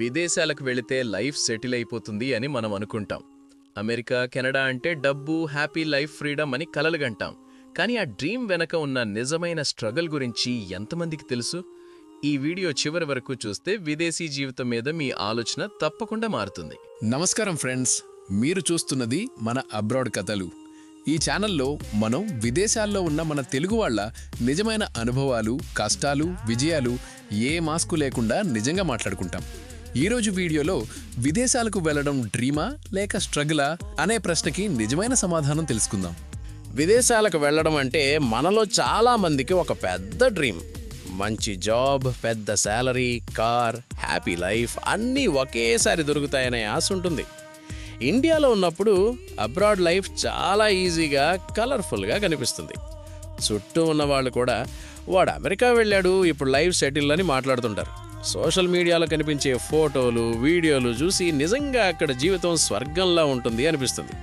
విదేశాలకు వెళితే life settle అయిపోతుంది అని మనం అనుకుంటాం. అమెరికా, కెనడా అంటే డబ్బు, హ్యాపీ లైఫ్, ఫ్రీడమ్ అని కలలుగంటాం. కానీ ఆ డ్రీమ్ వెనక ఉన్న నిజమైన స్ట్రగుల్ గురించి ఎంతమందికి తెలుసు? ఈ వీడియో చివరి వరకు చూస్తే విదేశీ జీవితం మీద మీ ఆలోచన తప్పకుండా మారుతుంది. నమస్కారం ఫ్రెండ్స్, మీరు చూస్తున్నది మన అబ్రాడ్ కథలు. ఈ ఛానల్లో మనం విదేశాల్లో ఉన్న మన తెలుగు వాళ్ళ నిజమైన అనుభవాలు, కష్టాలు, విజయాలు ఏ మాస్కు లేకుండా నిజంగా మాట్లాడుకుంటాం. ఈరోజు వీడియోలో విదేశాలకు వెళ్లడం డ్రీమా లేక స్ట్రగులా అనే ప్రశ్నకి నిజమైన సమాధానం తెలుసుకుందాం. విదేశాలకు వెళ్ళడం అంటే మనలో చాలా మందికి ఒక పెద్ద డ్రీమ్. మంచి జాబ్, పెద్ద శాలరీ, కార్, హ్యాపీ లైఫ్ అన్నీ ఒకేసారి దొరుకుతాయనే ఆశ ఉంటుంది. ఇండియాలో ఉన్నప్పుడు అబ్రాడ్ లైఫ్ చాలా ఈజీగా, కలర్ఫుల్గా కనిపిస్తుంది. చుట్టూ ఉన్న వాళ్ళు కూడా వాడు అమెరికా వెళ్ళాడు, ఇప్పుడు లైఫ్ సెటిల్ అని మాట్లాడుతుంటారు. సోషల్ మీడియాలో కనిపించే ఫోటోలు, వీడియోలు చూసి నిజంగా అక్కడ జీవితం స్వర్గంలా ఉంటుంది అనిపిస్తుంది.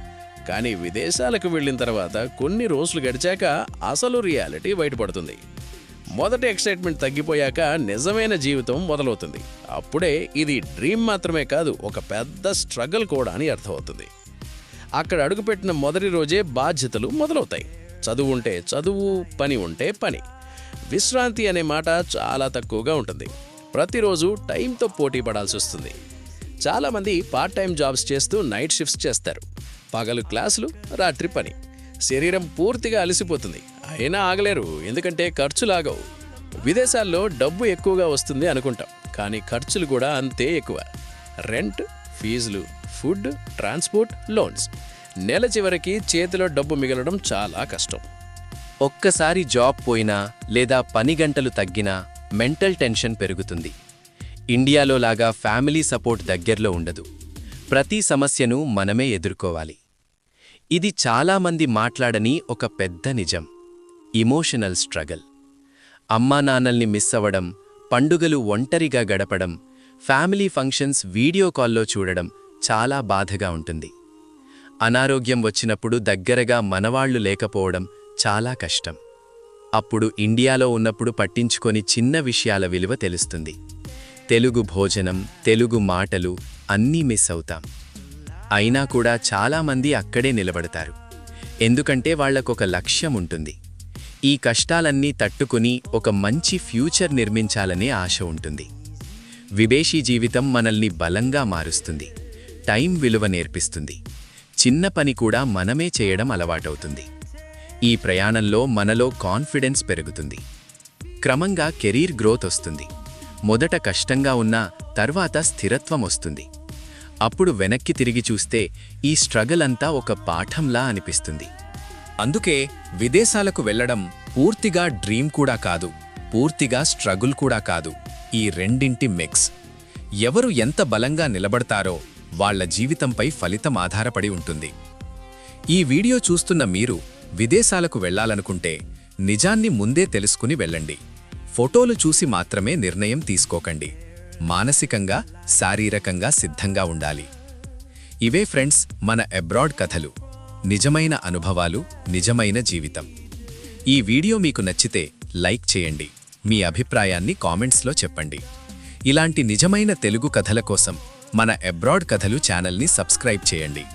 కానీ విదేశాలకు వెళ్ళిన తర్వాత కొన్ని రోజులు గడిచాక అసలు రియాలిటీ బయటపడుతుంది. మొదటి ఎక్సైట్మెంట్ తగ్గిపోయాక నిజమైన జీవితం మొదలవుతుంది. అప్పుడే ఇది డ్రీమ్ మాత్రమే కాదు, ఒక పెద్ద స్ట్రగుల్ కూడా అని అర్థమవుతుంది. అక్కడ అడుగుపెట్టిన మొదటి రోజే బాధ్యతలు మొదలవుతాయి. చదువు ఉంటే చదువు, పని ఉంటే పని. విశ్రాంతి అనే మాట చాలా తక్కువగా ఉంటుంది. ప్రతిరోజు టైంతో పోటీ పడాల్సి వస్తుంది. చాలామంది పార్ట్ టైం జాబ్స్ చేస్తూ నైట్ షిఫ్ట్స్ చేస్తారు. పగలు క్లాసులు, రాత్రి పని. శరీరం పూర్తిగా అలసిపోతుంది. అయినా ఆగలేరు, ఎందుకంటే ఖర్చులాగవు. విదేశాల్లో డబ్బు ఎక్కువగా వస్తుంది అనుకుంటాం, కానీ ఖర్చులు కూడా అంతే ఎక్కువ. రెంట్, ఫీజులు, ఫుడ్, ట్రాన్స్పోర్ట్, లోన్స్. నెల చివరికి చేతిలో డబ్బు మిగలడం చాలా కష్టం. ఒక్కసారి జాబ్ పోయినా లేదా పని గంటలు తగ్గినా మెంటల్ టెన్షన్ పెరుగుతుంది. ఇండియాలో లాగా ఫ్యామిలీ సపోర్ట్ దగ్గరలో ఉండదు. ప్రతి సమస్యను మనమే ఎదుర్కోవాలి. ఇది చాలామంది మాట్లాడని ఒక పెద్ద నిజం. Emotional struggle. అమ్మానాన్నల్ని మిస్ అవ్వడం, పండుగలు ఒంటరిగా గడపడం, ఫ్యామిలీ ఫంక్షన్స్ వీడియో కాల్లో చూడడం చాలా బాధగా ఉంటుంది. అనారోగ్యం వచ్చినప్పుడు దగ్గరగా మనవాళ్లు లేకపోవడం చాలా కష్టం. అప్పుడు ఇండియాలో ఉన్నప్పుడు పట్టించుకొని చిన్న విషయాల విలువ తెలుస్తుంది. తెలుగు భోజనం, తెలుగు మాటలు అన్నీ మిస్ అవుతాం. అయినా కూడా చాలామంది అక్కడే నిలబడతారు. ఎందుకంటే వాళ్లకొక లక్ష్యం ఉంటుంది. ఈ కష్టాలన్నీ తట్టుకుని ఒక మంచి ఫ్యూచర్ నిర్మించాలనే ఆశ ఉంటుంది. విదేశీ జీవితం మనల్ని బలంగా మారుస్తుంది. టైం విలువ నేర్పిస్తుంది. చిన్న పని కూడా మనమే చేయడం అలవాటవుతుంది. ఈ ప్రయాణంలో మనలో కాన్ఫిడెన్స్ పెరుగుతుంది. క్రమంగా కెరీర్ గ్రోత్ వస్తుంది. మొదట కష్టంగా ఉన్నా తర్వాత స్థిరత్వం వస్తుంది. అప్పుడు వెనక్కి తిరిగి చూస్తే ఈ స్ట్రగల్ అంతా ఒక పాఠంలా అనిపిస్తుంది. అందుకే విదేశాలకు వెళ్లడం పూర్తిగా డ్రీమ్ కూడా కాదు, పూర్తిగా స్ట్రగుల్ కూడా కాదు. ఈ రెండింటి మిక్స్. ఎవరు ఎంత బలంగా నిలబడతారో వాళ్ల జీవితంపై ఫలితం ఆధారపడి ఉంటుంది. ఈ వీడియో చూస్తున్న మీరు విదేశాలకు వెళ్లాలనుకుంటే నిజాన్ని ముందే తెలుసుకుని వెళ్ళండి. ఫోటోలు చూసి మాత్రమే నిర్ణయం తీసుకోకండి. మానసికంగా, శారీరకంగా సిద్ధంగా ఉండాలి. ఇవే ఫ్రెండ్స్ మన అబ్రాడ్ కథలు. నిజమైన అనుభవాలు, నిజమైన జీవితం. ఈ వీడియో మీకు నచ్చితే లైక్ చేయండి. మీ అభిప్రాయాన్ని కామెంట్స్లో చెప్పండి. ఇలాంటి నిజమైన తెలుగు కథల కోసం మన అబ్రాడ్ కథలు ఛానల్ని సబ్స్క్రైబ్ చేయండి.